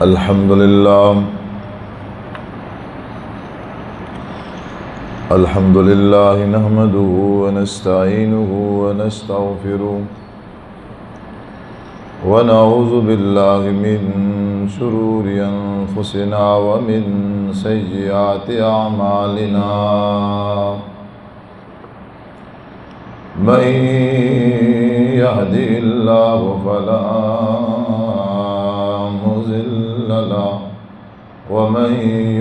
الحمد لله نحمده ونستعينه ونستغفره ونعوذ بالله من شرور أنفسنا ومن سيئات أعمالنا من يهده الله فلا مضل له ومن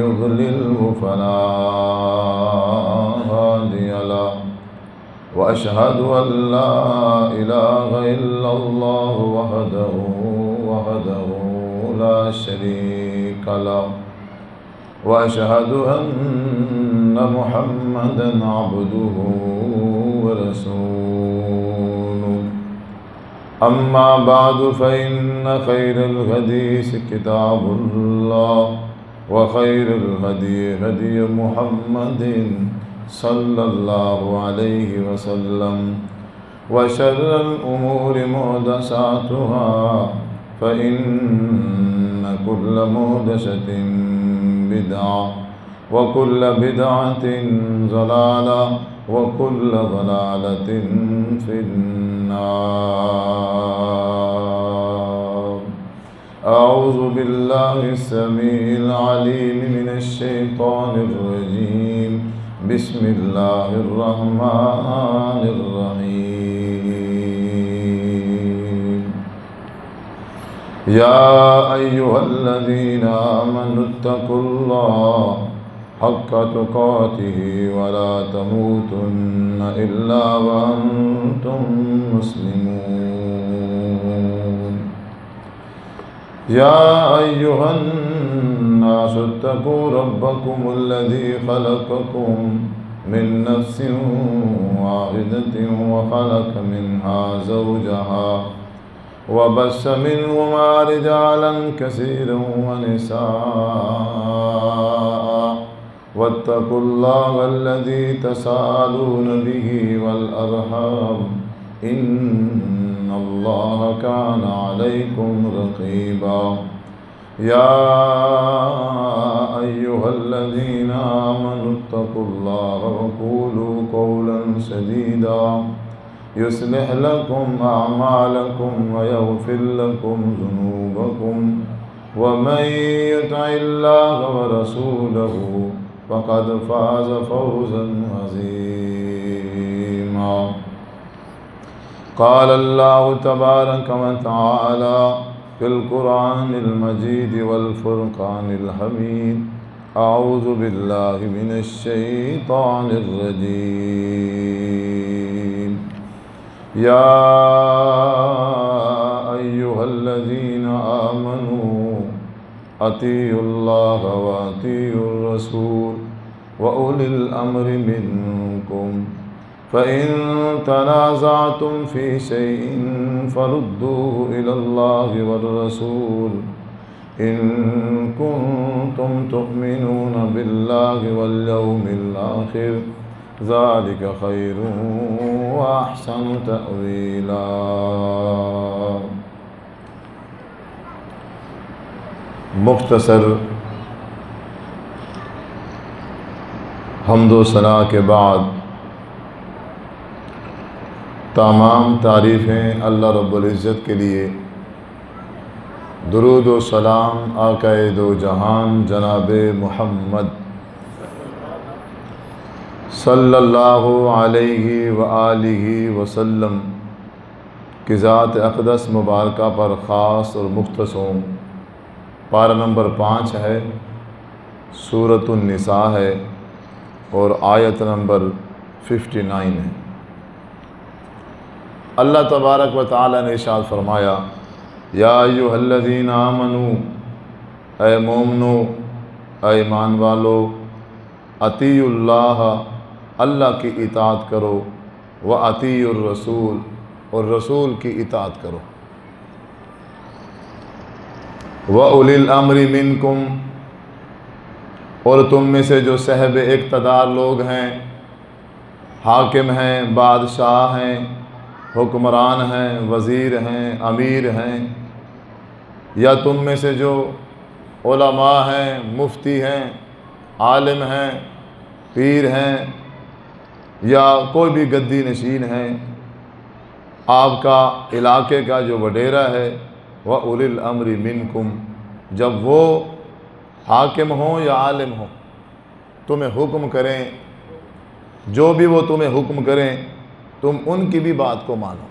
يضلله فلا هادي له وأشهد أن لا إله إلا الله وحده لا شريك له وأشهد أن محمدا عبده ورسوله أما بعد فإن خير الحديث كتاب الله وخير الهدي هدي محمد صلى الله عليه وسلم وشر الأمور محدثاتها فإن كل محدثة بدعة وكل بدعة ضلالة وكل ضلالة في النار. أعوذ بالله السميع العليم من الشيطان الرجيم. بسم الله الرحمن الرحيم. يا أيها الذين آمنوا اتقوا الله حق تقاته ولا تموتن إلا وأنتم مسلمون. يا أيها الناس اتقوا ربكم الذي خلقكم من نفس واحدة وخلق منها زوجها وبث منهما رجالا كثيرا ونساء واتقوا الله الذي تساءلون به والأرحام إن الله كان عليكم رقيبا. يا أيها الذين آمنوا اتقوا الله وقولوا قولا سديدا يصلح لكم أعمالكم ويغفر لكم ذنوبكم ومن يطع الله ورسوله فقد فاز فوزا عظيما. قال الله تبارك وتعالى في القرآن المجيد والفرقان الحميد. أعوذ بالله من الشيطان الرجيم. يا أيها الذين آمنوا أطيعوا الله وأطيعوا الرسول وأولي الأمر منكم فإن تنازعتم في شيء فردوه إلى الله والرسول إن كنتم تؤمنون بالله واليوم الآخر ذلك خير وأحسن تأويلا. مختصر حمد و ثنا کے بعد تمام تعریفیں اللہ رب العزت کے لیے. درود و سلام آقا دو جہان جناب محمد صلی اللہ علیہ وآلہ وسلم کی ذات اقدس مبارکہ پر خاص اور مختص ہوں. پارہ نمبر 5 ہے، سورۃ النساء ہے اور آیت نمبر 59 ہے. اللہ تبارک و تعالی نے ارشاد فرمایا، یا ایھا الذین آمنوا، اے مومنو، اے ایمان والو، اطیعوا اللہ، اللہ کی اطاعت کرو، واطیعوا الرسول، اور رسول کی اطاعت کرو، وَأُولِي الْأَمْرِ مِنْكُمْ، اور تم میں سے جو صاحب اقتدار لوگ ہیں، حاکم ہیں، بادشاہ ہیں، حکمران ہیں، وزیر ہیں، امیر ہیں، یا تم میں سے جو علماء ہیں، مفتی ہیں، عالم ہیں، پیر ہیں، یا کوئی بھی گدی نشین ہیں، آپ کا علاقے کا جو وڈیرا ہے، وَأُولِي الْأَمْرِ مِنْكُمْ، جب وہ حاکم ہوں یا عالم ہوں، تمہیں حکم کریں، جو بھی وہ تمہیں حکم کریں تم ان کی بھی بات کو مانو،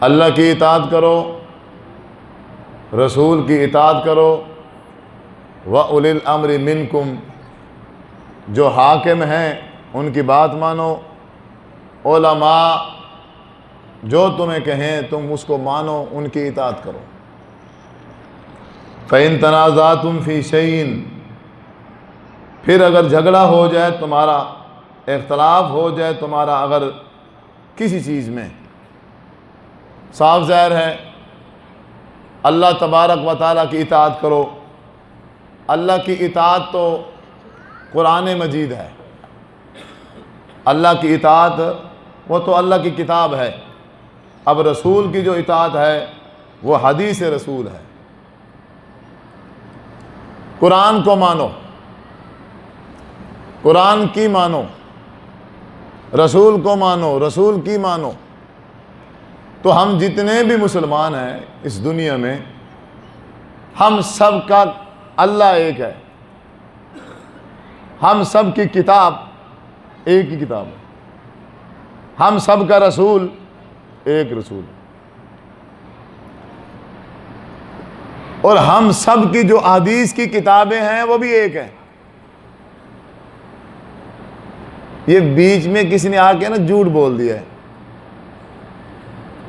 اللہ کی اطاعت کرو، رسول کی اطاعت کرو، وَأُولِي الْأَمْرِ مِنْكُمْ، جو حاکم ہیں ان کی بات مانو، علماء جو تمہیں کہیں تم اس کو مانو، ان کی اطاعت کرو۔ فَإِن تَنَازَعْتُمْ فِي شَيْءٍ، پھر اگر جھگڑا ہو جائے تمہارا، اختلاف ہو جائے تمہارا اگر کسی چیز میں، صاف ظاہر ہے اللہ تبارک و تعالیٰ کی اطاعت کرو۔ اللہ کی اطاعت تو قرآن مجید ہے، اللہ کی اطاعت وہ تو اللہ کی کتاب ہے۔ اب رسول کی جو اطاعت ہے وہ حدیث رسول ہے۔ قرآن کو مانو، قرآن کی مانو، رسول کو مانو، رسول کی مانو۔ تو ہم جتنے بھی مسلمان ہیں اس دنیا میں، ہم سب کا اللہ ایک ہے، ہم سب کی کتاب ایک ہی کتاب ہے، ہم سب کا رسول ایک رسول، اور ہم سب کی جو احادیث کی کتابیں ہیں وہ بھی ایک ہیں۔ یہ بیچ میں کسی نے آ کے نا جھوٹ بول دیا ہے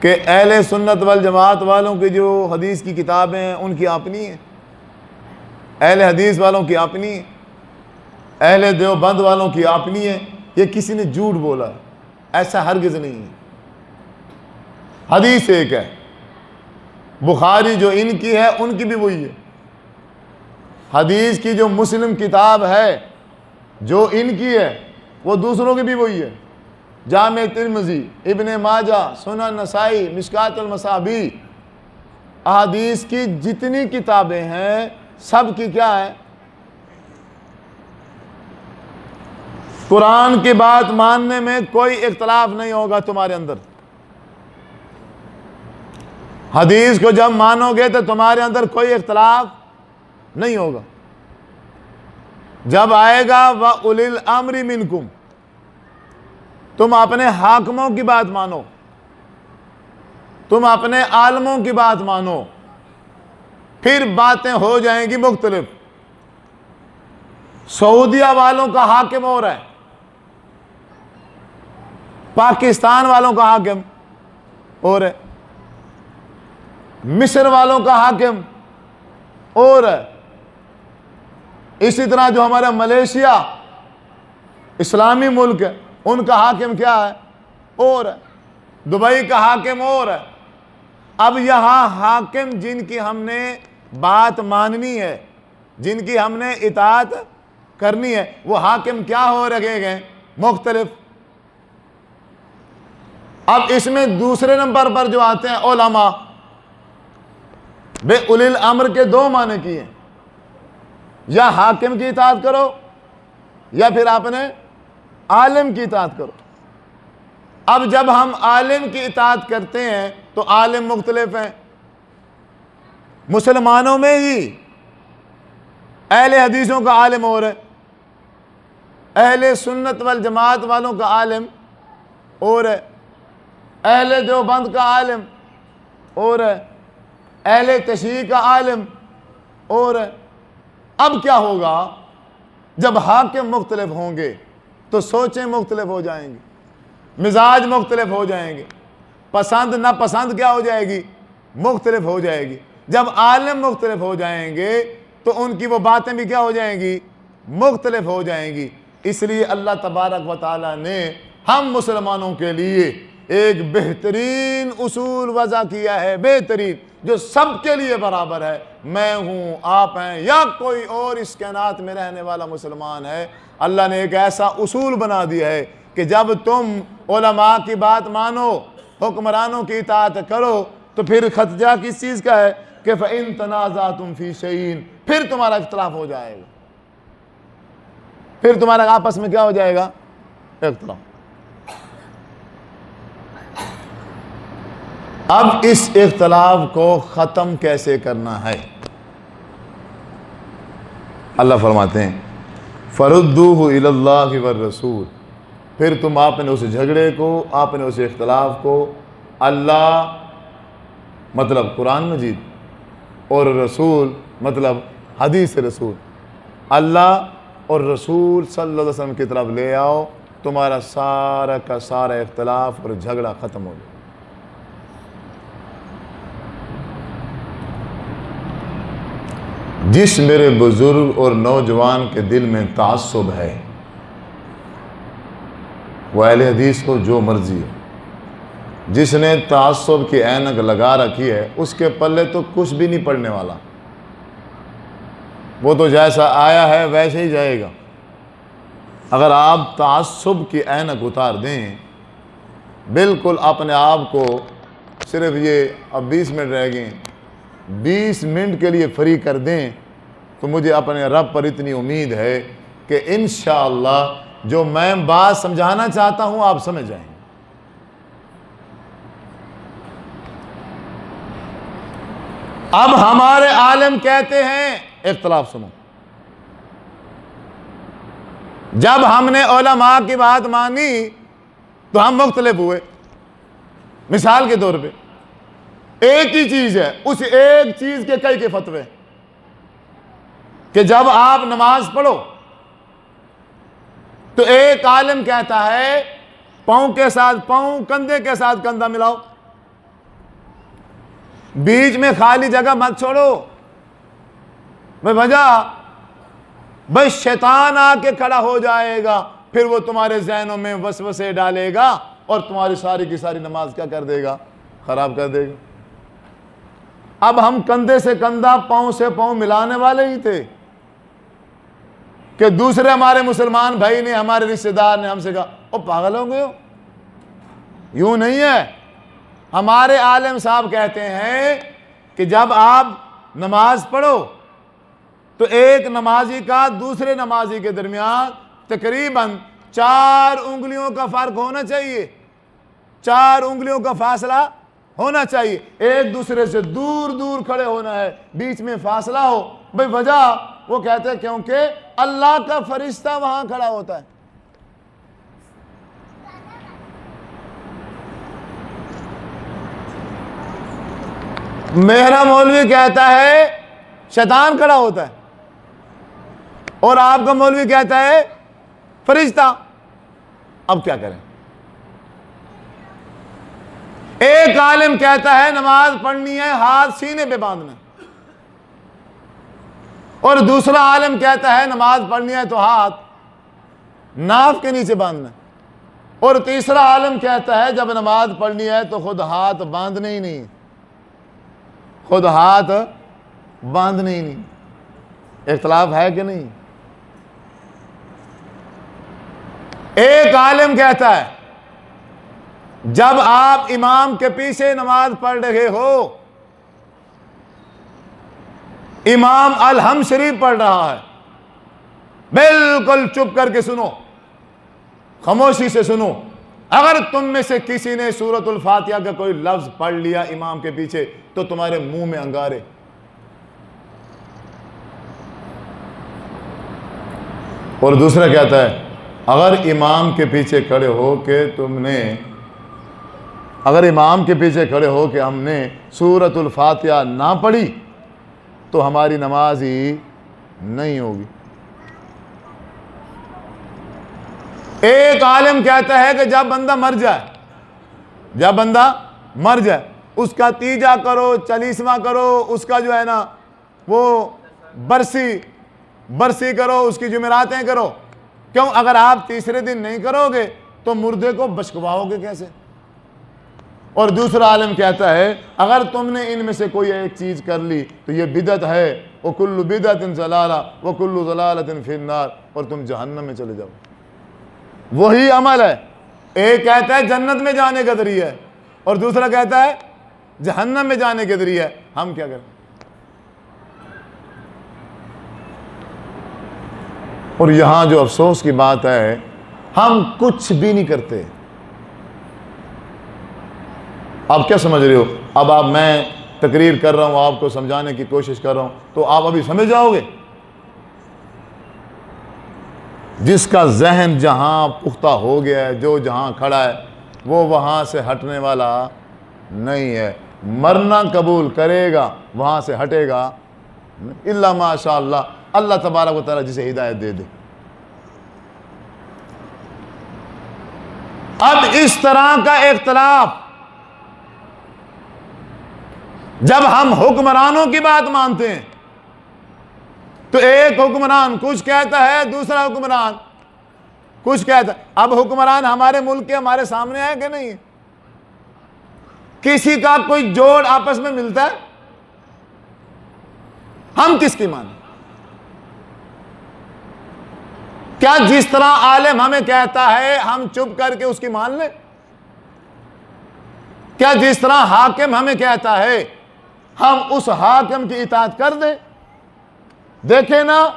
کہ اہل سنت والجماعت والوں کی جو حدیث کی کتابیں ہیں ان کی اپنی ہیں، اہل حدیث والوں کی اپنی ہیں، اہل دیوبند والوں کی اپنی ہیں۔ یہ کسی نے جھوٹ بولا ہے، ایسا ہرگز نہیں ہے۔ حدیث ایک ہے، بخاری جو ان کی ہے ان کی بھی وہی ہے، حدیث کی جو مسلم کتاب ہے جو ان کی ہے وہ دوسروں کی بھی وہی ہے۔ جامع ترمذی، ابن ماجہ، سنن نسائی، مشکات المصابیح، احادیث کی جتنی کتابیں ہیں سب کی کیا ہے؟ قرآن کی بات ماننے میں کوئی اختلاف نہیں ہوگا تمہارے اندر۔ حدیث کو جب مانو گے تو تمہارے اندر کوئی اختلاف نہیں ہوگا۔ جب آئے گا وَأُولِي الْأَمْرِ مِنْكُمْ، تم اپنے حاکموں کی بات مانو، تم اپنے عالموں کی بات مانو، پھر باتیں ہو جائیں گی مختلف۔ سعودیہ والوں کا حاکم اور ہے، پاکستان والوں کا حاکم اور ہے، مصر والوں کا حاکم اور ہے، اسی طرح جو ہمارا ملیشیا اسلامی ملک ہے ان کا حاکم کیا ہے؟ اور ہے، دبئی کا حاکم اور ہے۔ اب یہاں حاکم جن کی ہم نے بات ماننی ہے، جن کی ہم نے اطاعت کرنی ہے، وہ حاکم کیا ہو رکھے گئے؟ مختلف۔ اب اس میں دوسرے نمبر پر جو آتے ہیں علماء، بے اولی الامر کے دو معنی کیے، یا حاکم کی اطاعت کرو یا پھر اپنے عالم کی اطاعت کرو۔ اب جب ہم عالم کی اطاعت کرتے ہیں تو عالم مختلف ہیں، مسلمانوں میں ہی اہل حدیثوں کا عالم اور ہے، اہل سنت والجماعت والوں کا عالم اور ہے، اہل دیوبند کا عالم اور ہے، اہل تشیع کا عالم اور ہے۔ اب کیا ہوگا؟ جب حاکم مختلف ہوں گے تو سوچیں مختلف ہو جائیں گی، مزاج مختلف ہو جائیں گے، پسند ناپسند کیا ہو جائے گی؟ مختلف ہو جائے گی۔ جب عالم مختلف ہو جائیں گے تو ان کی وہ باتیں بھی کیا ہو جائیں گی؟ مختلف ہو جائیں گی۔ اس لیے اللہ تبارک و تعالیٰ نے ہم مسلمانوں کے لیے ایک بہترین اصول وضع کیا ہے، بہترین، جو سب کے لیے برابر ہے۔ میں ہوں، آپ ہیں، یا کوئی اور اس کائنات میں رہنے والا مسلمان ہے، اللہ نے ایک ایسا اصول بنا دیا ہے کہ جب تم علماء کی بات مانو، حکمرانوں کی اطاعت کرو، تو پھر خدشہ کس چیز کا ہے کہ فَإِن تَنَازَعْتُمْ فِي شَيْءٍ، پھر تمہارا اختلاف ہو جائے گا، پھر تمہارا آپس میں کیا ہو جائے گا؟ اختلاف۔ اب اس اختلاف کو ختم کیسے کرنا ہے؟ اللہ فرماتے ہیں فَرُدُّوهُ إِلَى اللَّهِ وَالرَّسُولِ، پھر تم آپ نے اس جھگڑے کو، آپ نے اس اختلاف کو اللہ مطلب قرآن مجید اور رسول مطلب حدیث رسول، اللہ اور رسول صلی اللہ علیہ وسلم کی طرف لے آؤ، تمہارا سارا کا سارا اختلاف اور جھگڑا ختم ہو جائے۔ جس میرے بزرگ اور نوجوان کے دل میں تعصب ہے، وہ اہل حدیث کو جو مرضی ہے، جس نے تعصب کی اینک لگا رکھی ہے اس کے پلے تو کچھ بھی نہیں پڑنے والا، وہ تو جیسا آیا ہے ویسے ہی جائے گا۔ اگر آپ تعصب کی اینک اتار دیں، بالکل اپنے آپ کو صرف یہ اب 20 منٹ رہ گئے، 20 منٹ کے لیے فری کر دیں، تو مجھے اپنے رب پر اتنی امید ہے کہ انشاءاللہ جو میں بات سمجھانا چاہتا ہوں آپ سمجھ جائیں گے۔ اب ہمارے عالم کہتے ہیں، اختلاف سنو، جب ہم نے علماء کی بات مانی تو ہم مختلف ہوئے۔ مثال کے طور پہ ایک ہی چیز ہے، اس ایک چیز کے کئی کے فتوے، کہ جب آپ نماز پڑھو تو ایک عالم کہتا ہے پاؤں کے ساتھ پاؤں، کندھے کے ساتھ کندھا ملاؤ، بیچ میں خالی جگہ مت چھوڑو۔ وجہ بس شیطان آ کے کھڑا ہو جائے گا، پھر وہ تمہارے ذہنوں میں وسوسے ڈالے گا اور تمہاری ساری کی ساری نماز کیا کر دے گا؟ خراب کر دے گا۔ اب ہم کندھے سے کندھا، پاؤں سے پاؤں ملانے والے ہی تھے کہ دوسرے ہمارے مسلمان بھائی نے، ہمارے رشتہ دار نے ہم سے کہا او پاگل ہو گئے ہو، یوں نہیں ہے۔ ہمارے عالم صاحب کہتے ہیں کہ جب آپ نماز پڑھو تو ایک نمازی کا دوسرے نمازی کے درمیان تقریباً 4 انگلیوں کا فرق ہونا چاہیے، 4 انگلیوں کا فاصلہ ہونا چاہیے، ایک دوسرے سے دور دور کھڑے ہونا ہے، بیچ میں فاصلہ ہو۔ بھئی وجہ وہ کہتے ہیں کیونکہ اللہ کا فرشتہ وہاں کھڑا ہوتا ہے۔ میرا مولوی کہتا ہے شیطان کھڑا ہوتا ہے، اور آپ کا مولوی کہتا ہے فرشتہ۔ اب کیا کریں؟ ایک عالم کہتا ہے نماز پڑھنی ہے ہاتھ سینے پہ باندھنا، اور دوسرا عالم کہتا ہے نماز پڑھنی ہے تو ہاتھ ناف کے نیچے باندھنا، اور تیسرا عالم کہتا ہے جب نماز پڑھنی ہے تو خود ہاتھ باندھنے ہی نہیں، خود ہاتھ باندھنے ہی نہیں۔ اختلاف ہے کہ نہیں؟ ایک عالم کہتا ہے جب آپ امام کے پیچھے نماز پڑھ رہے ہو، امام الحمد شریف پڑھ رہا ہے، بالکل چپ کر کے سنو، خاموشی سے سنو، اگر تم میں سے کسی نے سورۃ الفاتحہ کا کوئی لفظ پڑھ لیا امام کے پیچھے تو تمہارے منہ میں انگارے۔ اور دوسرا کہتا ہے اگر امام کے پیچھے کھڑے ہو کے اگر امام کے پیچھے کھڑے ہو کے ہم نے سورۃ الفاتحہ نہ پڑھی تو ہماری نماز ہی نہیں ہوگی۔ ایک عالم کہتا ہے کہ جب بندہ مر جائے اس کا تیجا کرو، چالیسواں کرو، اس کا جو ہے نا وہ برسی کرو، اس کی جمعراتیں کرو۔ کیوں؟ اگر آپ تیسرے دن نہیں کرو گے تو مردے کو بشکواؤ گے کیسے؟ اور دوسرا عالم کہتا ہے اگر تم نے ان میں سے کوئی ایک چیز کر لی تو یہ بدعت ہے، وَكُلُّ بِدْعَةٍ ضَلَالَةٍ وَكُلُّ ضَلَالَةٍ فِي النَّارِ، اور تم جہنم میں چلے جاؤ۔ وہی عمل ہے، ایک کہتا ہے جنت میں جانے کا ذریعہ ہے اور دوسرا کہتا ہے جہنم میں جانے کے ذریعہ ہے۔ ہم کیا کریں؟ اور یہاں جو افسوس کی بات ہے، ہم کچھ بھی نہیں کرتے۔ آپ کیا سمجھ رہے ہو؟ اب میں تقریر کر رہا ہوں، آپ کو سمجھانے کی کوشش کر رہا ہوں، تو آپ ابھی سمجھ جاؤ گے؟ جس کا ذہن جہاں پختہ ہو گیا ہے، جو جہاں کھڑا ہے، وہ وہاں سے ہٹنے والا نہیں ہے۔ مرنا قبول کرے گا، وہاں سے ہٹے گا الا ماشاء اللہ، اللہ تبارک و تعالیٰ جسے ہدایت دے دے۔ اب اس طرح کا اختلاف جب ہم حکمرانوں کی بات مانتے ہیں تو ایک حکمران کچھ کہتا ہے، دوسرا حکمران کچھ کہتا ہے۔ اب حکمران ہمارے ملک کے ہمارے سامنے ہے کہ نہیں؟ کسی کا کوئی جوڑ آپس میں ملتا ہے؟ ہم کس کی مانیں؟ کیا جس طرح عالم ہمیں کہتا ہے ہم چپ کر کے اس کی مان لیں؟ کیا جس طرح حاکم ہمیں کہتا ہے ہم اس حاکم کی اطاعت کر دیں؟ دیکھیں نا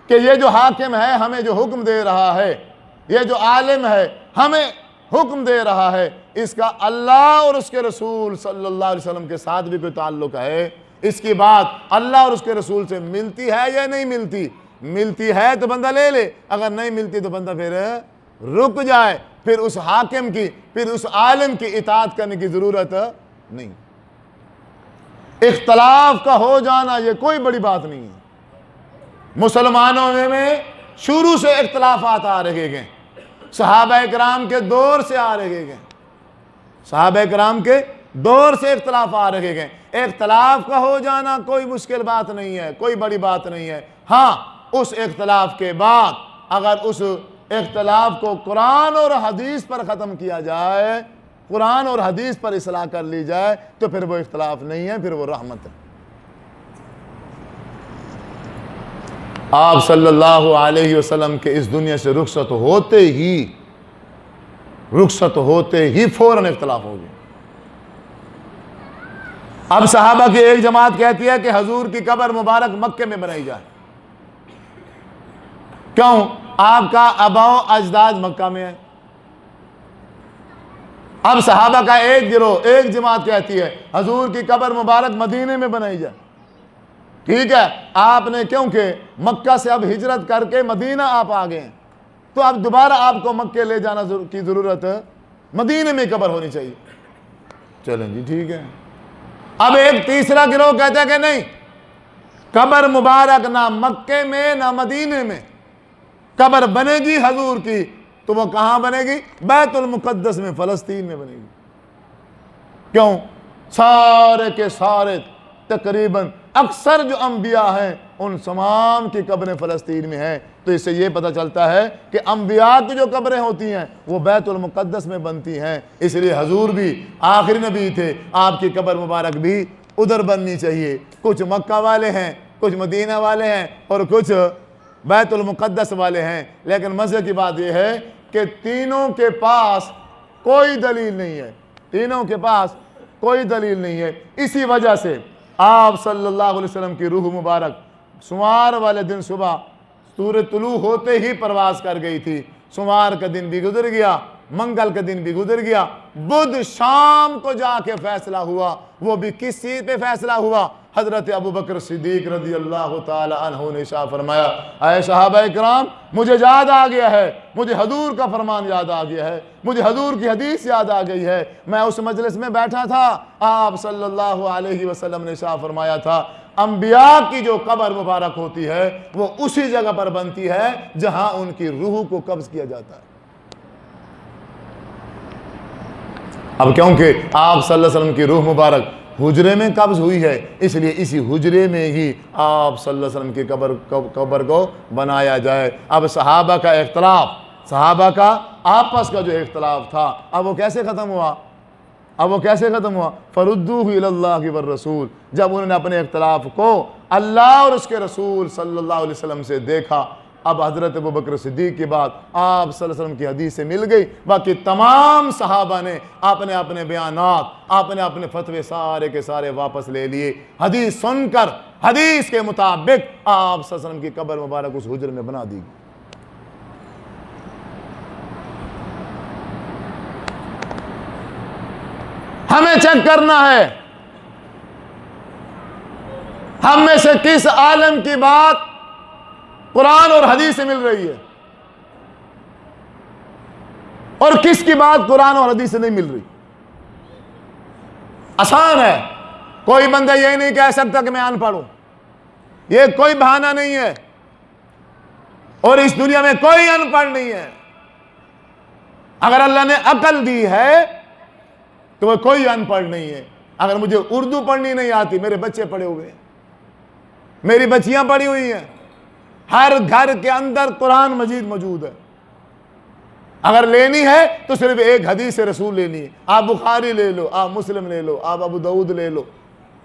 کہ یہ جو حاکم ہے ہمیں جو حکم دے رہا ہے، یہ جو عالم ہے ہمیں حکم دے رہا ہے، اس کا اللہ اور اس کے رسول صلی اللہ علیہ وسلم کے ساتھ بھی کوئی تعلق ہے؟ اس کی بات اللہ اور اس کے رسول سے ملتی ہے یا نہیں ملتی؟ ملتی ہے تو بندہ لے لے، اگر نہیں ملتی تو بندہ پھر رک جائے، پھر اس حاکم کی، پھر اس عالم کی اطاعت کرنے کی ضرورت نہیں۔ اختلاف کا ہو جانا یہ کوئی بڑی بات نہیں ہے۔ مسلمانوں میں شروع سے اختلافات آ رہے گئے، صحابہ کرام کے دور سے آ رہے گئے، صحابہ کرام کے دور سے اختلاف آ رہے گئے۔ اختلاف کا ہو جانا کوئی مشکل بات نہیں ہے، کوئی بڑی بات نہیں ہے۔ ہاں، اس اختلاف کے بعد اگر اس اختلاف کو قرآن اور حدیث پر ختم کیا جائے، قرآن اور حدیث پر اصلاح کر لی جائے، تو پھر وہ اختلاف نہیں ہے، پھر وہ رحمت ہے۔ آپ صلی اللہ علیہ وسلم کے اس دنیا سے رخصت ہوتے ہی فوراً اختلاف ہو گیا۔ اب صحابہ کی ایک جماعت کہتی ہے کہ حضور کی قبر مبارک مکے میں بنائی جائے۔ کیوں؟ آپ کا آباء و اجداد مکہ میں ہے۔ اب صحابہ کا ایک گروہ، ایک جماعت کہتی ہے حضور کی قبر مبارک مدینے میں بنائی جائے۔ ٹھیک ہے، آپ نے کیونکہ مکہ سے اب ہجرت کر کے مدینہ آپ آ گئے ہیں، تو اب دوبارہ آپ کو مکے لے جانا کی ضرورت ہے، مدینے میں قبر ہونی چاہیے۔ چلیں جی ٹھیک ہے۔ اب ایک تیسرا گروہ کہتا ہے کہ نہیں، قبر مبارک نہ مکے میں نہ مدینے میں، قبر بنے گی حضور کی تو وہ کہاں بنے گی؟ بیت المقدس میں، فلسطین میں بنے گی۔ کیوں؟ سارے کے سارے تقریباً اکثر جو انبیاء ہیں ان تمام کی قبریں فلسطین میں ہیں، تو اس سے یہ پتہ چلتا ہے کہ انبیاء کی جو قبریں ہوتی ہیں وہ بیت المقدس میں بنتی ہیں۔ اس لیے حضور بھی آخری نبی تھے، آپ کی قبر مبارک بھی ادھر بننی چاہیے۔ کچھ مکہ والے ہیں، کچھ مدینہ والے ہیں، اور کچھ بیت المقدس والے ہیں، لیکن مزے کی بات یہ ہے کہ تینوں کے پاس کوئی دلیل نہیں ہے، تینوں کے پاس کوئی دلیل نہیں ہے۔ اسی وجہ سے آپ صلی اللہ علیہ وسلم کی روح مبارک سوار والے دن صبح سورج طلوع ہوتے ہی پرواز کر گئی تھی۔ سوار کا دن بھی گزر گیا، منگل کا دن بھی گزر گیا، بدھ شام کو جا کے فیصلہ ہوا۔ وہ بھی کس چیز پہ فیصلہ ہوا؟ حضرت ابوبکر صدیق رضی اللہ تعالی عنہ نے ارشاد فرمایا، اے صحابہ کرام، مجھے یاد آ گیا ہے، مجھے حضور کا فرمان یاد آ گیا ہے، مجھے حضور کی حدیث یاد آ گئی ہے۔ میں اس مجلس میں بیٹھا تھا، آپ صلی اللہ علیہ وسلم نے ارشاد فرمایا تھا، انبیاء کی جو قبر مبارک ہوتی ہے وہ اسی جگہ پر بنتی ہے جہاں ان کی روح کو قبض کیا جاتا ہے۔ اب کیونکہ آپ صلی اللہ علیہ وسلم کی روح مبارک حجرے میں قبض ہوئی ہے، اس لیے اسی حجرے میں ہی آپ صلی اللہ علیہ وسلم کی قبر کو بنایا جائے۔ اب صحابہ کا اختلاف، صحابہ کا آپس کا جو اختلاف تھا، اب وہ کیسے ختم ہوا؟ فردوہ الی اللہ والرسول، جب انہوں نے اپنے اختلاف کو اللہ اور اس کے رسول صلی اللہ علیہ وسلم سے دیکھا، اب حضرت ابوبکر صدیق کی بات آپ صلی اللہ علیہ وسلم کی حدیث سے مل گئی۔ باقی تمام صحابہ نے اپنے اپنے بیانات، اپنے اپنے فتوے سارے کے سارے واپس لے لیے۔ حدیث سن کر حدیث کے مطابق آپ صلی اللہ علیہ وسلم کی قبر مبارک اس حجر میں بنا دی گئی۔ ہمیں چیک کرنا ہے ہم میں سے کس عالم کی بات قرآن اور حدیث سے مل رہی ہے اور کس کی بات قرآن اور حدیث سے نہیں مل رہی۔ آسان ہے، کوئی بندہ یہ نہیں کہہ سکتا کہ میں ان پڑھ ہوں، یہ کوئی بہانہ نہیں ہے، اور اس دنیا میں کوئی ان پڑھ نہیں ہے۔ اگر اللہ نے عقل دی ہے تو وہ کوئی ان پڑھ نہیں ہے۔ اگر مجھے اردو پڑھنی نہیں آتی، میرے بچے پڑھے ہوئے ہیں، میری بچیاں پڑھی ہوئی ہیں، ہر گھر کے اندر قرآن مجید موجود ہے۔ اگر لینی ہے تو صرف ایک حدیث رسول لینی ہے۔ آپ بخاری لے لو، آپ مسلم لے لو، آپ ابو داؤد لے لو،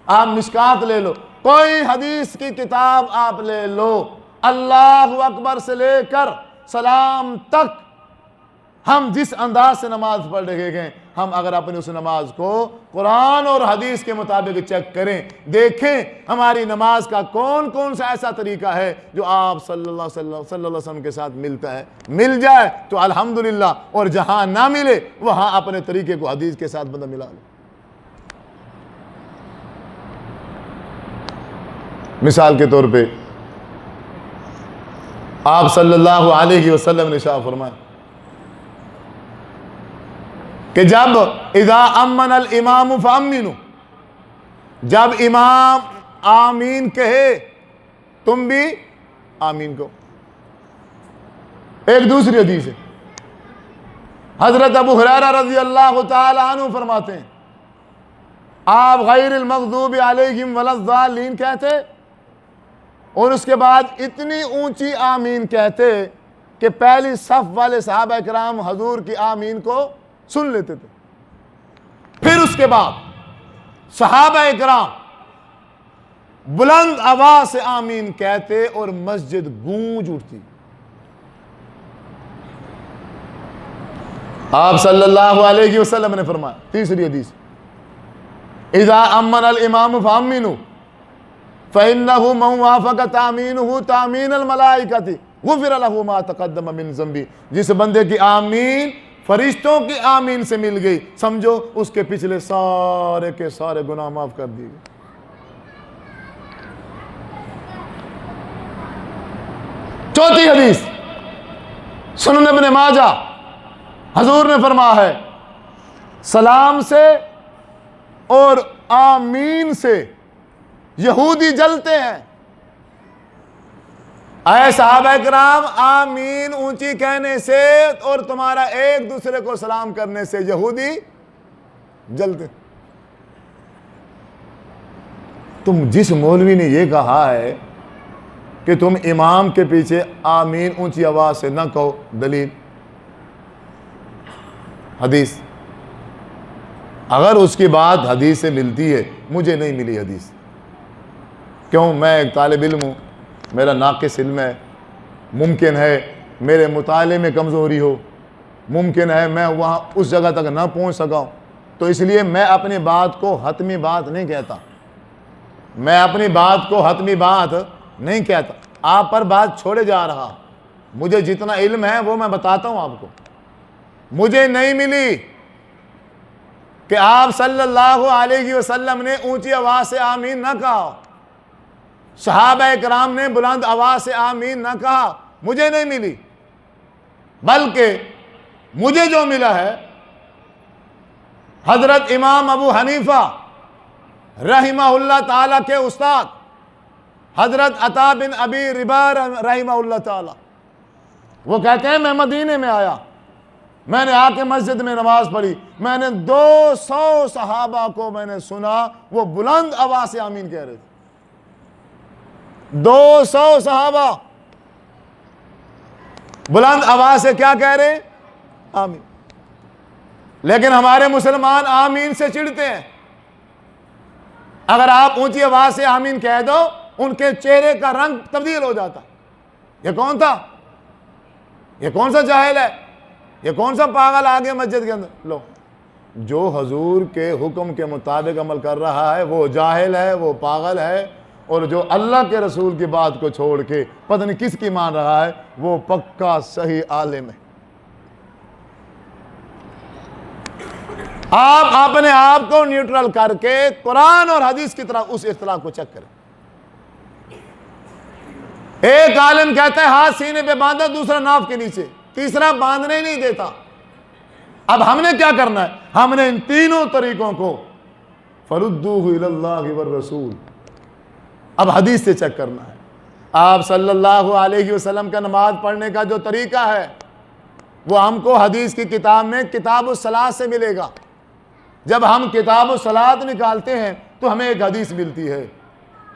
آپ مشکات لے لو، کوئی حدیث کی کتاب آپ لے لو، اللہ اکبر سے لے کر سلام تک ہم جس انداز سے نماز پڑھ رہے ہیں، ہم اگر اپنی اس نماز کو قرآن اور حدیث کے مطابق چیک کریں، دیکھیں ہماری نماز کا کون کون سا ایسا طریقہ ہے جو آپ صلی اللہ علیہ وسلم کے ساتھ ملتا ہے، مل جائے تو الحمدللہ، اور جہاں نہ ملے وہاں اپنے طریقے کو حدیث کے ساتھ بندہ ملا لے۔ مثال کے طور پہ آپ صلی اللہ علیہ وسلم نے ارشاد فرمایا کہ جب اذا امن الامام فامنوا، جب امام آمین کہے تم بھی آمین کہو۔ ایک دوسری حدیث ہے، حضرت ابو ہریرہ رضی اللہ تعالی عنہ فرماتے ہیں آپ غیر المغضوب علیہم ولا الضالین کہتے اور اس کے بعد اتنی اونچی آمین کہتے کہ پہلی صف والے صحابہ کرام حضور کی آمین کو سن لیتے تھے۔ پھر اس کے بعد صحابہ کرام بلند آواز سے آمین کہتے اور مسجد گونج اٹھتی۔ آپ صلی اللہ علیہ وسلم نے فرمایا، تیسری حدیث، اذا امن الامام فامنوا فإنه من وافق تامینہ تامین الملائکۃ غفر له ما تقدم من ذنبہ۔ جس بندے کی آمین فرشتوں کی آمین سے مل گئی، سمجھو اس کے پچھلے سارے کے سارے گناہ معاف کر دیے گئے۔ چوتھی حدیث سنن ابن ماجہ، حضور نے فرمایا ہے سلام سے اور آمین سے یہودی جلتے ہیں۔ اے صحابہ کرام، آمین اونچی کہنے سے اور تمہارا ایک دوسرے کو سلام کرنے سے یہودی جلتے۔ تم جس مولوی نے یہ کہا ہے کہ تم امام کے پیچھے آمین اونچی آواز سے نہ کہو، دلیل حدیث۔ اگر اس کی بات حدیث سے ملتی ہے، مجھے نہیں ملی حدیث، کیوں؟ میں ایک طالب علم ہوں، میرا ناقص علم ہے، ممکن ہے میرے مطالعے میں کمزوری ہو، ممکن ہے میں وہاں اس جگہ تک نہ پہنچ سکا ہوں، تو اس لیے میں اپنی بات کو حتمی بات نہیں کہتا، میں اپنی بات کو حتمی بات نہیں کہتا، آپ پر بات چھوڑے جا رہا۔ مجھے جتنا علم ہے وہ میں بتاتا ہوں آپ کو۔ مجھے نہیں ملی کہ آپ صلی اللہ علیہ وسلم نے اونچی آواز سے آمین نہ کہا، صحابہ کرام نے بلند آواز سے آمین نہ کہا، مجھے نہیں ملی، بلکہ مجھے جو ملا ہے حضرت امام ابو حنیفہ رحمہ اللہ تعالیٰ کے استاد حضرت عطا بن ابی رباح رحمہ اللہ تعالیٰ، وہ کہتے ہیں میں مدینے میں آیا، میں نے آ کے مسجد میں نماز پڑھی، میں نے 200 صحابہ کو میں نے سنا وہ بلند آواز سے آمین کہہ رہے تھے۔ 200 صحابہ بلند آواز سے کیا کہہ رہے ہیں؟ آمین۔ لیکن ہمارے مسلمان آمین سے چڑھتے ہیں۔ اگر آپ اونچی آواز سے آمین کہہ دو، ان کے چہرے کا رنگ تبدیل ہو جاتا۔ یہ کون تھا؟ یہ کون سا جاہل ہے؟ یہ کون سا پاگل آگے مسجد کے اندر؟ لو، جو حضور کے حکم کے مطابق عمل کر رہا ہے وہ جاہل ہے، وہ پاگل ہے، اور جو اللہ کے رسول کی بات کو چھوڑ کے پتہ نہیں کس کی مان رہا ہے وہ پکا صحیح عالم ہے۔ آپ اپنے آپ کو نیوٹرل کر کے قرآن اور حدیث کی طرح اس اختلاف کو چیک کریں۔ ایک عالم کہتا ہے ہاتھ سینے پہ باندھا، دوسرا ناف کے نیچے، تیسرا باندھنے نہیں دیتا۔ اب ہم نے کیا کرنا ہے؟ ہم نے ان تینوں طریقوں کو فردوہ الی اللہ والرسول، اب حدیث سے چیک کرنا ہے۔ آپ صلی اللہ علیہ وسلم کا نماز پڑھنے کا جو طریقہ ہے وہ ہم کو حدیث کی کتاب میں کتاب الصلاۃ سے ملے گا۔ جب ہم کتاب الصلاۃ نکالتے ہیں تو ہمیں ایک حدیث ملتی ہے۔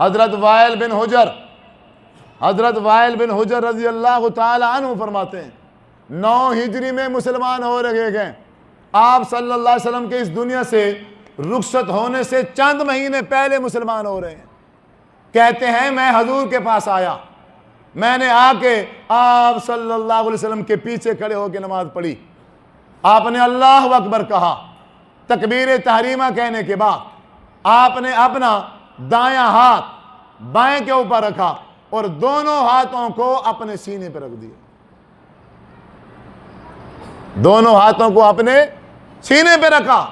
حضرت وائل بن حجر رضی اللہ تعالی عنہ فرماتے ہیں 9 ہجری میں مسلمان ہو رہے گئے۔ آپ صلی اللہ علیہ وسلم کے اس دنیا سے رخصت ہونے سے چند مہینے پہلے مسلمان ہو رہے ہیں۔ کہتے ہیں میں حضور کے پاس آیا، میں نے آ کے آپ صلی اللہ علیہ وسلم کے پیچھے کھڑے ہو کے نماز پڑھی۔ آپ نے اللہ اکبر کہا، تکبیر تحریمہ کہنے کے بعد آپ نے اپنا دایاں ہاتھ بائیں کے اوپر رکھا اور دونوں ہاتھوں کو اپنے سینے پہ رکھ دیا۔ دونوں ہاتھوں کو اپنے سینے پہ رکھا۔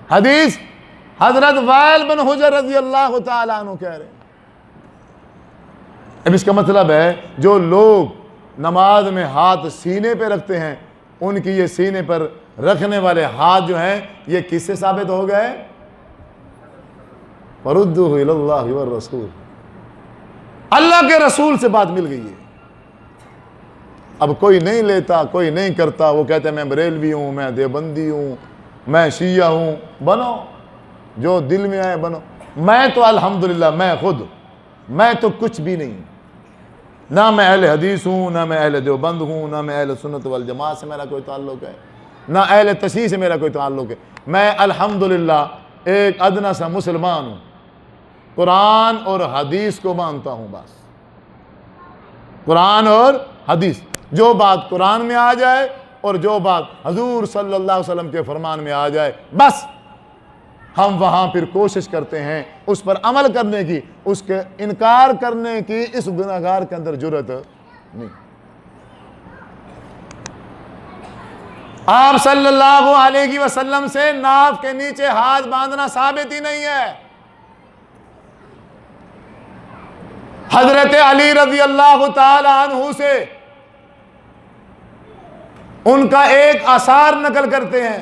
حدیث حضرت وائل بن حجر رضی اللہ تعالیٰ عنہ کہہ رہے ہیں۔ اب اس کا مطلب ہے جو لوگ نماز میں ہاتھ سینے پہ رکھتے ہیں ان کی یہ سینے پر رکھنے والے ہاتھ جو ہیں یہ کس سے ثابت ہو گئے؟ فردوہ الی اللہ والرسول، اللہ کے رسول سے بات مل گئی ہے۔ اب کوئی نہیں لیتا، کوئی نہیں کرتا، وہ کہتے ہیں میں بریلوی ہوں، میں دیوبندی ہوں، میں شیعہ ہوں۔ بنو، جو دل میں آئے بنو۔ میں تو الحمدللہ میں تو کچھ بھی نہیں، نہ میں اہل حدیث ہوں، نہ میں اہل دیوبند ہوں، نہ میں اہل سنت والجماعت سے میرا کوئی تعلق ہے، نہ اہل تشیع سے میرا کوئی تعلق ہے۔ میں الحمدللہ ایک ادنا سا مسلمان ہوں، قرآن اور حدیث کو مانتا ہوں۔ بس قرآن اور حدیث، جو بات قرآن میں آ جائے اور جو بات حضور صلی اللہ علیہ وسلم کے فرمان میں آ جائے، بس ہم وہاں پھر کوشش کرتے ہیں اس پر عمل کرنے کی، اس کے انکار کرنے کی اس گناہگار کے اندر جرأت نہیں۔ آپ صلی اللہ علیہ وسلم سے ناف کے نیچے ہاتھ باندھنا ثابت ہی نہیں ہے۔ حضرت علی رضی اللہ تعالی عنہ سے ان کا ایک آثار نقل کرتے ہیں،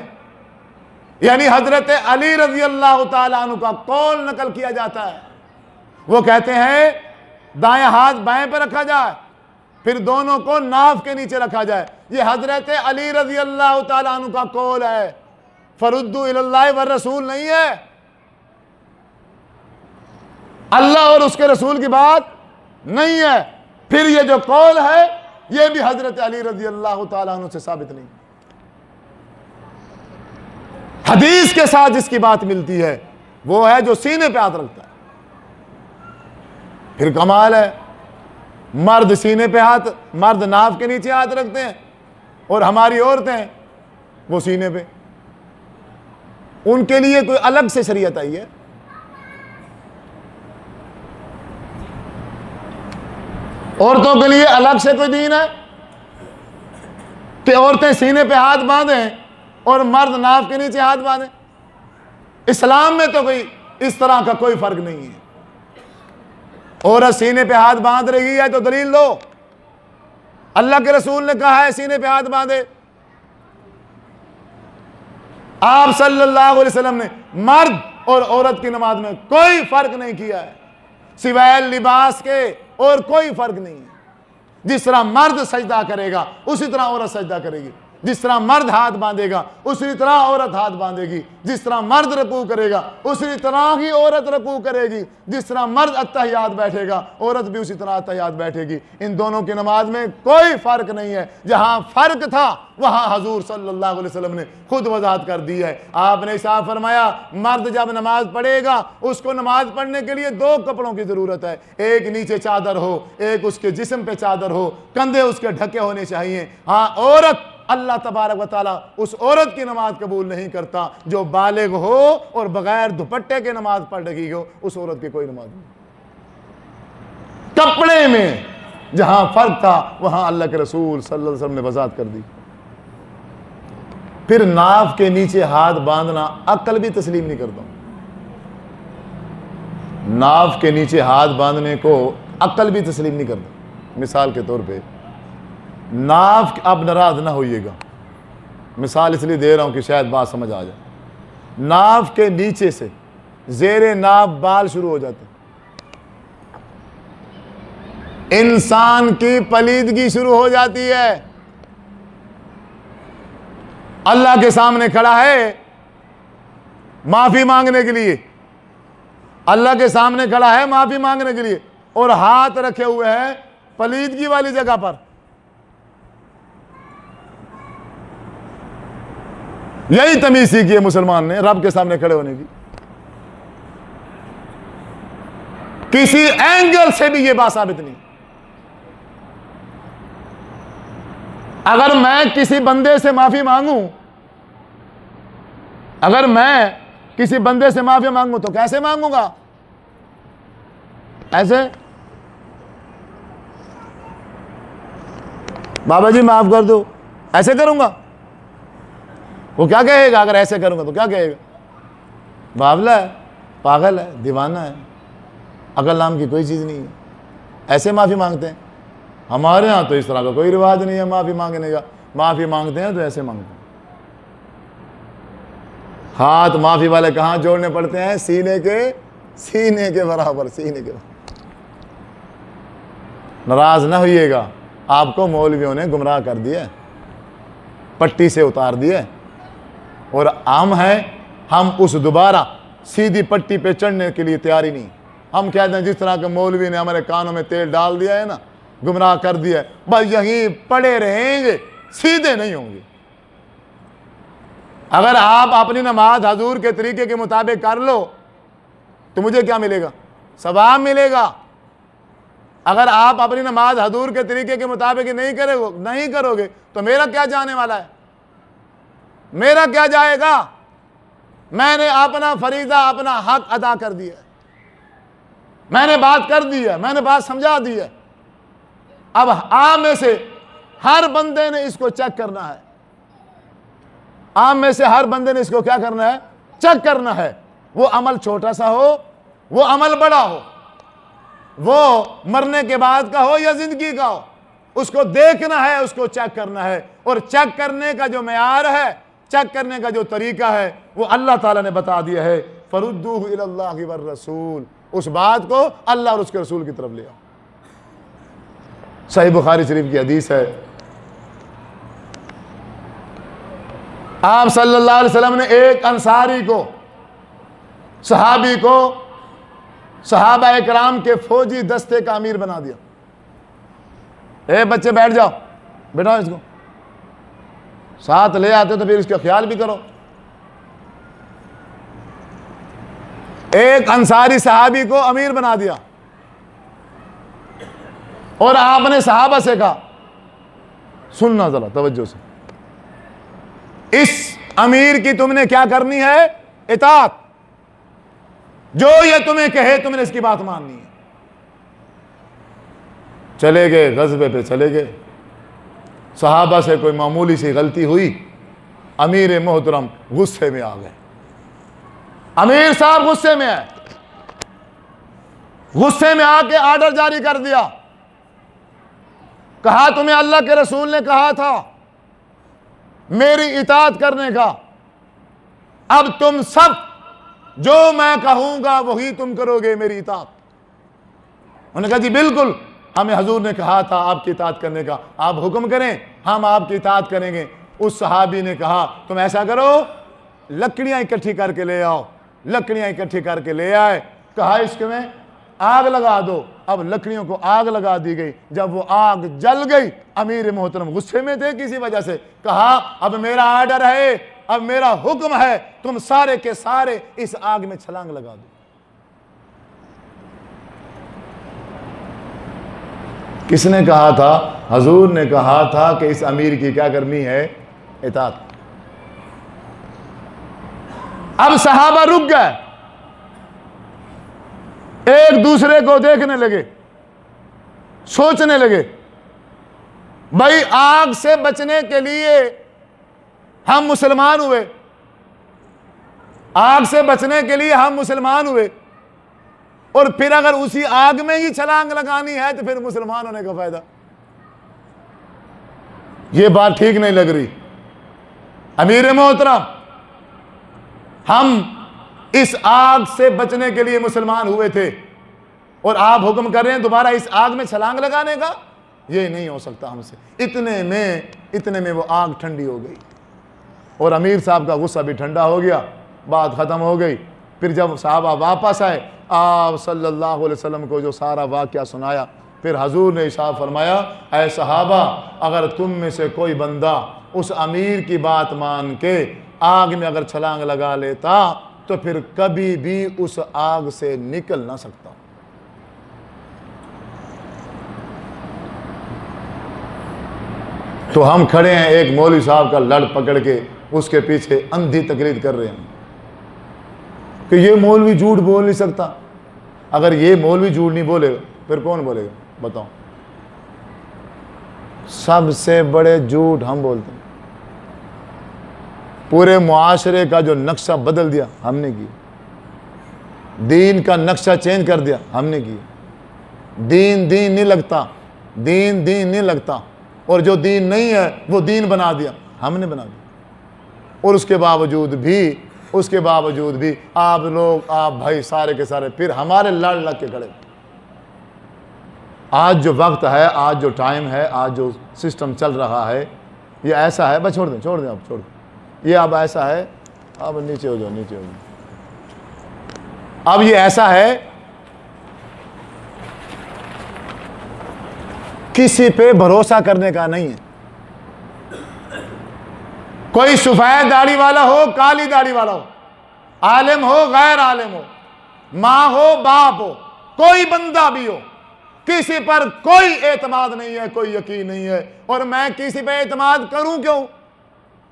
یعنی حضرت علی رضی اللہ تعالی عنہ کا قول نقل کیا جاتا ہے۔ وہ کہتے ہیں دائیں ہاتھ بائیں پہ رکھا جائے، پھر دونوں کو ناف کے نیچے رکھا جائے۔ یہ حضرت علی رضی اللہ تعالی عنہ کا قول ہے، فردوا الی اللہ والرسول نہیں ہے۔ اللہ اور اس کے رسول کی بات نہیں ہے۔ پھر یہ جو قول ہے یہ بھی حضرت علی رضی اللہ تعالی عنہ سے ثابت نہیں۔ حدیث کے ساتھ جس کی بات ملتی ہے وہ ہے جو سینے پہ ہاتھ رکھتا ہے۔ پھر کمال ہے، مرد سینے پہ ہاتھ، مرد ناف کے نیچے ہاتھ رکھتے ہیں اور ہماری عورتیں وہ سینے پہ۔ ان کے لیے کوئی الگ سے شریعت آئی ہے؟ عورتوں کے لیے الگ سے کوئی دین ہے کہ عورتیں سینے پہ ہاتھ باندھیں اور مرد ناف کے نیچے ہاتھ باندھیں؟ اسلام میں تو کوئی اس طرح کا کوئی فرق نہیں ہے۔ عورت سینے پہ ہاتھ باندھ رہی ہے تو دلیل دو، اللہ کے رسول نے کہا ہے سینے پہ ہاتھ باندھے۔ آپ صلی اللہ علیہ وسلم نے مرد اور عورت کی نماز میں کوئی فرق نہیں کیا ہے، سوائے لباس کے اور کوئی فرق نہیں ہے۔ جس طرح مرد سجدہ کرے گا اسی طرح عورت سجدہ کرے گی، جس طرح مرد ہاتھ باندھے گا اسی طرح عورت ہاتھ باندھے گی، جس طرح مرد رکوع کرے گا اسی طرح ہی عورت رکوع کرے گی، جس طرح مرد اتحیات بیٹھے گا عورت بھی اسی طرح اتحیات بیٹھے گی۔ ان دونوں کی نماز میں کوئی فرق نہیں ہے۔ جہاں فرق تھا وہاں حضور صلی اللہ علیہ وسلم نے خود وضاحت کر دی ہے۔ آپ نے صاف فرمایا مرد جب نماز پڑھے گا اس کو نماز پڑھنے کے لیے 2 کپڑوں کی ضرورت ہے، ایک نیچے چادر ہو، ایک اس کے جسم پہ چادر ہو، کندھے اس کے ڈھکے ہونے چاہیے۔ ہاں عورت، اللہ تبارک و تعالیٰ اس عورت کی نماز قبول نہیں کرتا جو بالغ ہو اور بغیر دوپٹے کے نماز پڑھ رہی ہو، اس عورت کی کوئی نماز نہیں۔ کپڑے میں جہاں فرق تھا وہاں اللہ کے رسول صلی اللہ علیہ وسلم نے وضاحت کر دی۔ پھر ناف کے نیچے ہاتھ باندھنا عقل بھی تسلیم نہیں کرتا۔ ناف کے نیچے ہاتھ باندھنے کو عقل بھی تسلیم نہیں کرتا۔ مثال کے طور پہ ناف، اب ناراض نہ ہوئیے گا، مثال اس لیے دے رہا ہوں کہ شاید بات سمجھ آ جائے۔ ناف کے نیچے سے زیر ناف بال شروع ہو جاتے، انسان کی پلیدگی شروع ہو جاتی ہے۔ اللہ کے سامنے کھڑا ہے معافی مانگنے کے لیے، اللہ کے سامنے کھڑا ہے معافی مانگنے کے لیے، اور ہاتھ رکھے ہوئے ہیں پلیدگی والی جگہ پر۔ یہی تمیز سیکھی ہے مسلمان نے رب کے سامنے کھڑے ہونے کی۔ کسی اینگل سے بھی یہ بات ثابت نہیں۔ اگر میں کسی بندے سے معافی مانگوں، اگر میں کسی بندے سے معافی مانگوں تو کیسے مانگوں گا؟ ایسے، بابا جی معاف کر دو، ایسے کروں گا؟ وہ کیا کہے گا؟ اگر ایسے کروں گا تو کیا کہے گا؟ باولا ہے، پاگل ہے، دیوانہ ہے، عقل نام کی کوئی چیز نہیں ہے، ایسے معافی مانگتے ہیں۔ ہمارے ہاں تو اس طرح کا کوئی رواج نہیں ہے معافی مانگنے کا، معافی مانگتے ہیں تو ایسے مانگتے ہیں۔ ہاتھ معافی والے کہاں جوڑنے پڑتے ہیں؟ سینے کے برابر، سینے کے برابر۔ ناراض نہ ہوئیے گا، آپ کو مولویوں نے گمراہ کر دیا، پٹی سے اتار دیا، اور ہم اس دوبارہ سیدھی پٹی پہ چڑھنے کے لیے تیاری نہیں۔ ہم کہتے ہیں جس طرح کہ مولوی نے ہمارے کانوں میں تیل ڈال دیا ہے نا، گمراہ کر دیا ہے، بس یہیں پڑے رہیں گے، سیدھے نہیں ہوں گے۔ اگر آپ اپنی نماز حضور کے طریقے کے مطابق کر لو تو مجھے کیا ملے گا؟ ثواب ملے گا۔ اگر آپ اپنی نماز حضور کے طریقے کے مطابق نہیں کرو گے تو میرا کیا جانے والا ہے؟ میرا کیا جائے گا؟ میں نے اپنا فریضہ، اپنا حق ادا کر دیا، میں نے بات کر دی ہے، میں نے بات سمجھا دی ہے۔ اب عام میں سے ہر بندے نے اس کو چیک کرنا ہے، عام میں سے ہر بندے نے اس کو کیا کرنا ہے؟ چیک کرنا ہے۔ وہ عمل چھوٹا سا ہو، وہ عمل بڑا ہو، وہ مرنے کے بعد کا ہو یا زندگی کا ہو، اس کو دیکھنا ہے، اس کو چیک کرنا ہے۔ اور چیک کرنے کا جو معیار ہے، چیک کرنے کا جو طریقہ ہے، وہ اللہ تعالیٰ نے بتا دیا ہے، فَرُدُّوهُ إِلَى اللَّهِ وَالرَّسُولِ۔ اس بات کو اللہ اور اس کے رسول کی طرف لے آؤ۔ صحیح بخاری شریف کی حدیث ہے، آپ صلی اللہ علیہ وسلم نے ایک انصاری کو، صحابی کو، صحابہ اکرام کے فوجی دستے کا امیر بنا دیا۔ اے بچے بیٹھ جاؤ، بیٹھاؤ اس کو، ساتھ لے آتے تو پھر اس کا خیال بھی کرو۔ ایک انصاری صحابی کو امیر بنا دیا، اور آپ نے صحابہ سے کہا، سننا ذرا توجہ سے، اس امیر کی تم نے کیا کرنی ہے؟ اطاعت۔ جو یہ تمہیں کہے تم نے اس کی بات ماننی ہے۔ چلے گئے، غزوے پہ چلے گئے، صحابہ سے کوئی معمولی سی غلطی ہوئی، امیر محترم غصے میں آ گئے۔ امیر صاحب غصے میں آئے، غصے میں آ کے آرڈر جاری کر دیا، کہا تمہیں اللہ کے رسول نے کہا تھا میری اطاعت کرنے کا، اب تم سب جو میں کہوں گا وہی تم کرو گے، میری اطاعت۔ انہوں نے کہا جی بالکل، ہمیں حضور نے کہا تھا آپ کی اطاعت کرنے کا، آپ حکم کریں ہم آپ کی اطاعت کریں گے۔ اس صحابی نے کہا تم ایسا کرو، لکڑیاں اکٹھی کر کے لے آؤ۔ لکڑیاں اکٹھی کر کے لے آئے، کہا اس میں آگ لگا دو۔ اب لکڑیوں کو آگ لگا دی گئی۔ جب وہ آگ جل گئی، امیر محترم غصے میں تھے کسی وجہ سے، کہا اب میرا آرڈر ہے، اب میرا حکم ہے، تم سارے کے سارے اس آگ میں چھلانگ لگا دو۔ کس نے کہا تھا؟ حضور نے کہا تھا کہ اس امیر کی کیا کرنی ہے؟ اطاعت۔ اب صحابہ رک گئے، ایک دوسرے کو دیکھنے لگے، سوچنے لگے بھائی آگ سے بچنے کے لیے ہم مسلمان ہوئے، آگ سے بچنے کے لیے ہم مسلمان ہوئے، اور پھر اگر اسی آگ میں ہی چھلانگ لگانی ہے تو پھر مسلمان ہونے کا فائدہ؟ یہ بات ٹھیک نہیں لگ رہی۔ امیر محترم، ہم اس آگ سے بچنے کے لیے مسلمان ہوئے تھے اور آپ حکم کر رہے ہیں دوبارہ اس آگ میں چھلانگ لگانے کا؟ یہ نہیں ہو سکتا ہم سے۔ اتنے میں وہ آگ ٹھنڈی ہو گئی اور امیر صاحب کا غصہ بھی ٹھنڈا ہو گیا، بات ختم ہو گئی۔ پھر جب صحابہ واپس آئے، آپ صلی اللہ علیہ وسلم کو جو سارا واقعہ سنایا، پھر حضور نے ارشاد فرمایا اے صحابہ، اگر تم میں سے کوئی بندہ اس امیر کی بات مان کے آگ میں اگر چھلانگ لگا لیتا تو پھر کبھی بھی اس آگ سے نکل نہ سکتا۔ تو ہم کھڑے ہیں ایک مولوی صاحب کا لڑ پکڑ کے اس کے پیچھے اندھی تقلید کر رہے ہیں کہ یہ مولوی جھوٹ بول نہیں سکتا۔ اگر یہ مولوی جھوٹ نہیں بولے گا پھر کون بولے گا؟ بتاؤ۔ سب سے بڑے جھوٹ ہم بولتے ہیں۔ پورے معاشرے کا جو نقشہ بدل دیا ہم نے کیا، دین کا نقشہ چینج کر دیا ہم نے کیا۔ دین نہیں لگتا، دین نہیں لگتا، اور جو دین نہیں ہے وہ دین بنا دیا ہم نے، بنا دیا۔ اور اس کے باوجود بھی آپ لوگ، آپ بھائی سارے کے سارے پھر ہمارے لڑ لگ کے کھڑے۔ آج جو وقت ہے، آج جو ٹائم ہے، آج جو سسٹم چل رہا ہے، یہ ایسا ہے، بس چھوڑ دیں آپ، چھوڑ دیں۔ یہ اب ایسا ہے، اب نیچے ہو جاؤ۔ اب یہ ایسا ہے، کسی پہ بھروسہ کرنے کا نہیں ہے۔ کوئی سفید داڑھی والا ہو، کالی داڑھی والا ہو، عالم ہو، غیر عالم ہو، ماں ہو، باپ ہو، کوئی بندہ بھی ہو، کسی پر کوئی اعتماد نہیں ہے، کوئی یقین نہیں ہے۔ اور میں کسی پہ اعتماد کروں کیوں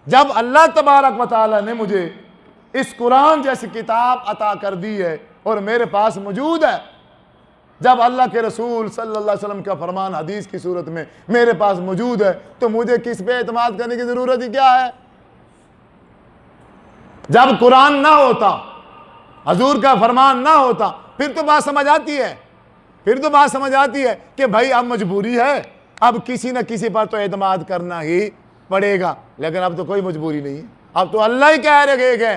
جب اللہ تبارک و تعالی نے مجھے اس قرآن جیسی کتاب عطا کر دی ہے اور میرے پاس موجود ہے؟ جب اللہ کے رسول صلی اللہ علیہ وسلم کا فرمان حدیث کی صورت میں میرے پاس موجود ہے تو مجھے کس پہ اعتماد کرنے کی ضرورت ہی کیا ہے؟ جب قرآن نہ ہوتا، حضور کا فرمان نہ ہوتا، پھر تو بات سمجھ آتی ہے کہ بھائی اب مجبوری ہے، اب کسی نہ کسی پر تو اعتماد کرنا ہی پڑے گا۔ لیکن اب تو کوئی مجبوری نہیں ہے، اب تو اللہ ہی کہہ رہے کہ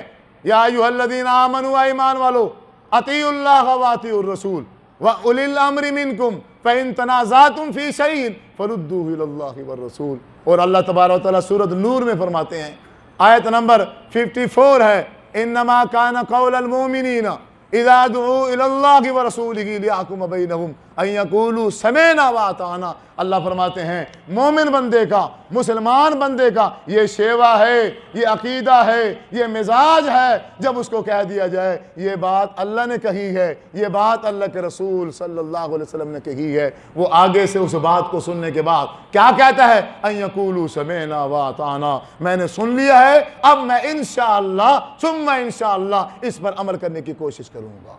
یا ایھا الذین آمنوا، ایمان والو، اطیعوا اللہ واطیعوا الرسول وَأُولِي الْأَمْرِ مِنْكُمْ فَإِن تَنَازَعْتُمْ فِي شَيْءٍ فَرُدُّوهُ إِلَى اللَّهِ وَالرَّسُولِ۔ اور اللہ تبارک و تعالیٰ سورۃ نور میں فرماتے ہیں، آیت نمبر 54 ہے، إِنَّمَا كَانَ قَوْلَ الْمُؤْمِنِينَ إِذَا دُعُوا إِلَى اللَّهِ وَرَسُولِهِ لِيَحْكُمَ بَيْنَهُمْ أَن يَقُولُوا سَمِعْنَا وَأَطَعْنَا۔ اللہ فرماتے ہیں مومن بندے کا، مسلمان بندے کا یہ شیوا ہے، یہ عقیدہ ہے، یہ مزاج ہے، جب اس کو کہہ دیا جائے یہ بات اللہ نے کہی ہے، یہ بات اللہ کے رسول صلی اللہ علیہ وسلم نے کہی ہے، وہ آگے سے اس بات کو سننے کے بعد کیا کہتا ہے؟ ان یقولوا سمعنا واطعنا، میں نے سن لیا ہے، اب میں انشاءاللہ ثم انشاءاللہ اس پر عمل کرنے کی کوشش کروں گا۔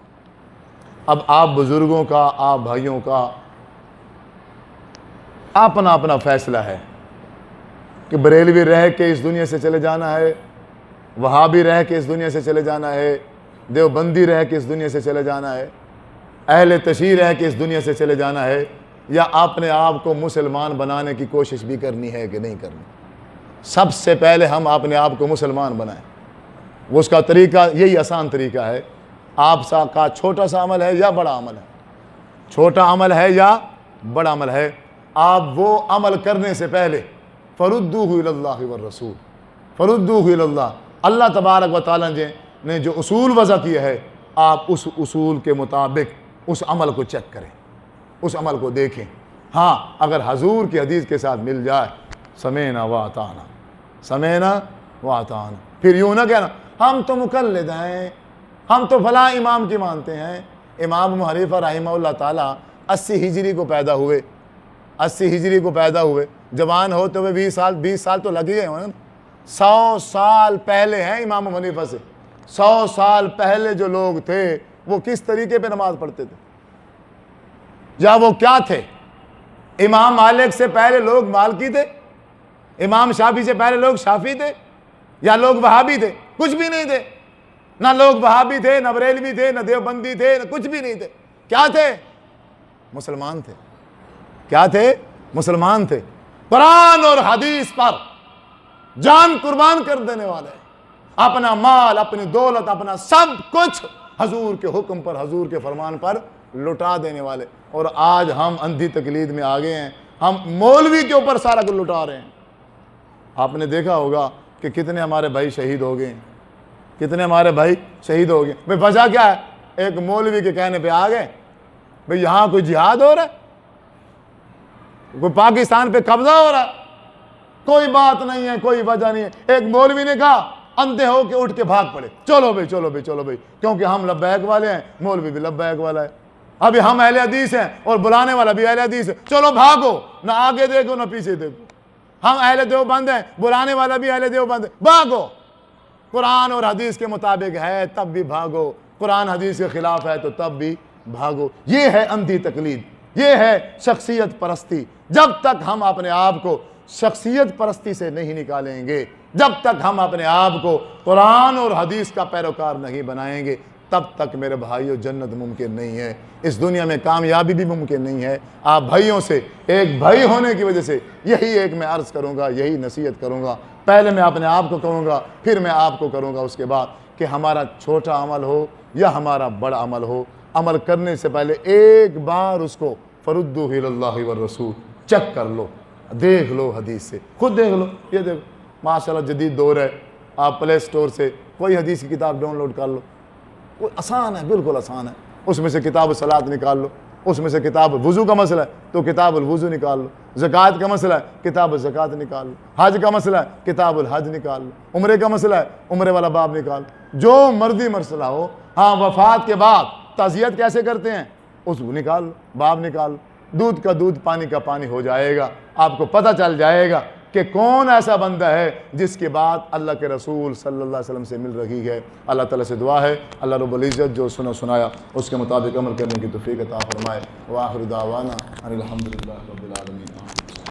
اب آپ بزرگوں کا، آپ بھائیوں کا اپنا اپنا فیصلہ ہے کہ بریلوی رہ کے اس دنیا سے چلے جانا ہے، وہابی رہ کے اس دنیا سے چلے جانا ہے، دیوبندی رہ کے اس دنیا سے چلے جانا ہے، اہل تشیع رہ کے اس دنیا سے چلے جانا ہے، یا اپنے آپ کو مسلمان بنانے کی کوشش بھی کرنی ہے کہ نہیں کرنی۔ سب سے پہلے ہم اپنے آپ کو مسلمان بنائیں۔ وہ اس کا طریقہ یہی آسان طریقہ ہے، آپ کا چھوٹا سا عمل ہے یا بڑا عمل ہے، چھوٹا عمل ہے یا بڑا عمل ہے، آپ وہ عمل کرنے سے پہلے فردوہ الی اللہ والرسول، فردوہ الی اللہ، اللہ تبارک و تعالیٰ نے جو اصول وضع کیا ہے آپ اس اصول کے مطابق اس عمل کو چیک کریں، اس عمل کو دیکھیں۔ ہاں اگر حضور کی حدیث کے ساتھ مل جائے سمعنا واطعنا، سمعنا واطعنا، پھر یوں نہ کہنا ہم تو مقلد ہیں، ہم تو فلاں امام کی مانتے ہیں۔ امام ابو حنیفہ رحمہ اللہ تعالیٰ 80 ہجری کو پیدا ہوئے، 80 ہجری کو پیدا ہوئے، جوان ہوتے ہوئے 20 سال تو لگ گئے ہیں، 100 سال پہلے ہیں امام ابو حنیفہ سے۔ 100 سال پہلے جو لوگ تھے وہ کس طریقے پہ نماز پڑھتے تھے، یا وہ کیا تھے، امام مالک سے پہلے لوگ مالکی تھے؟ امام شافعی سے پہلے لوگ شافعی تھے؟ یا لوگ وہابی تھے؟ کچھ بھی نہیں تھے، نہ لوگ وہابی تھے، نہ بریلوی تھے، نہ دیوبندی تھے، نہ کچھ بھی نہیں تھے۔ کیا تھے؟ مسلمان تھے۔ کیا تھے؟ مسلمان تھے، قرآن اور حدیث پر جان قربان کر دینے والے، اپنا مال، اپنی دولت، اپنا سب کچھ حضور کے حکم پر، حضور کے فرمان پر لٹا دینے والے۔ اور آج ہم اندھی تقلید میں آگے ہیں، ہم مولوی کے اوپر سارا کچھ لٹا رہے ہیں۔ آپ نے دیکھا ہوگا کہ کتنے ہمارے بھائی شہید ہو گئے ہیں، کتنے ہمارے بھائی شہید ہو گئے۔ بھئی وجہ کیا ہے؟ ایک مولوی کے کہنے پہ آ گئے بھئی یہاں کوئی جہاد ہو رہا ہے، کوئی پاکستان پہ قبضہ ہو رہا ہے، کوئی بات نہیں ہے، کوئی وجہ نہیں ہے۔ ایک مولوی نے کہا، اندھے ہو کے اٹھ کے بھاگ پڑے، چلو بھئی چلو بھئی چلو بھئی، کیونکہ ہم لبیک والے ہیں، مولوی بھی لبیک والا ہے، ابھی ہم اہل حدیث ہیں اور بلانے والا بھی اہل حدیث ہے، چلو بھاگو، نہ آگے دیکھو نہ پیچھے دیکھو۔ ہم اہل دیوبند ہیں، بلانے والا بھی اہل دیوبند ہے، بھاگو۔ قرآن اور حدیث کے مطابق ہے تب بھی بھاگو، قرآن حدیث کے خلاف ہے تو تب بھی بھاگو۔ یہ ہے اندھی تقلید، یہ ہے شخصیت پرستی۔ جب تک ہم اپنے آپ کو شخصیت پرستی سے نہیں نکالیں گے، جب تک ہم اپنے آپ کو قرآن اور حدیث کا پیروکار نہیں بنائیں گے، تب تک میرے بھائیوں جنت ممکن نہیں ہے، اس دنیا میں کامیابی بھی ممکن نہیں ہے۔ آپ بھائیوں سے، ایک بھائی ہونے کی وجہ سے یہی ایک میں عرض کروں گا، یہی نصیحت کروں گا۔ پہلے میں اپنے آپ کو کروں گا، پھر میں آپ کو کروں گا اس کے بعد، کہ ہمارا چھوٹا عمل ہو یا ہمارا بڑا عمل ہو، عمل کرنے سے پہلے ایک بار اس کو فردو الی اللہ والرسول چیک کر لو، دیکھ لو، حدیث سے خود دیکھ لو۔ یہ دیکھو ماشاءاللہ جدید دور ہے، آپ پلے سٹور سے کوئی حدیث کی کتاب ڈاؤن لوڈ کر لو، آسان ہے، بالکل آسان ہے۔ اس میں سے کتاب الصلاۃ نکال لو، اس میں سے کتاب وضو کا مسئلہ ہے تو کتاب الوضو نکال لو، زکوٰۃ کا مسئلہ ہے کتاب الزکوٰۃ نکال لو، حج کا مسئلہ ہے کتاب الحج نکال لو، عمرے کا مسئلہ ہے عمرے والا باب نکال لو، جو مرضی مسئلہ ہو۔ ہاں وفات کے بعد تعزیت کیسے کرتے ہیں اس کو نکال لو، باب نکال لو، دودھ کا دودھ پانی کا پانی ہو جائے گا، آپ کو پتہ چل جائے گا کہ کون ایسا بندہ ہے جس کے بعد اللہ کے رسول صلی اللہ علیہ وسلم سے مل رہی ہے۔ اللہ تعالیٰ سے دعا ہے اللہ رب العزت جو سنایا اس کے مطابق عمل کرنے کی توفیق عطا فرمائے۔ وآخر دعوانا ان الحمد للہ رب العالمین۔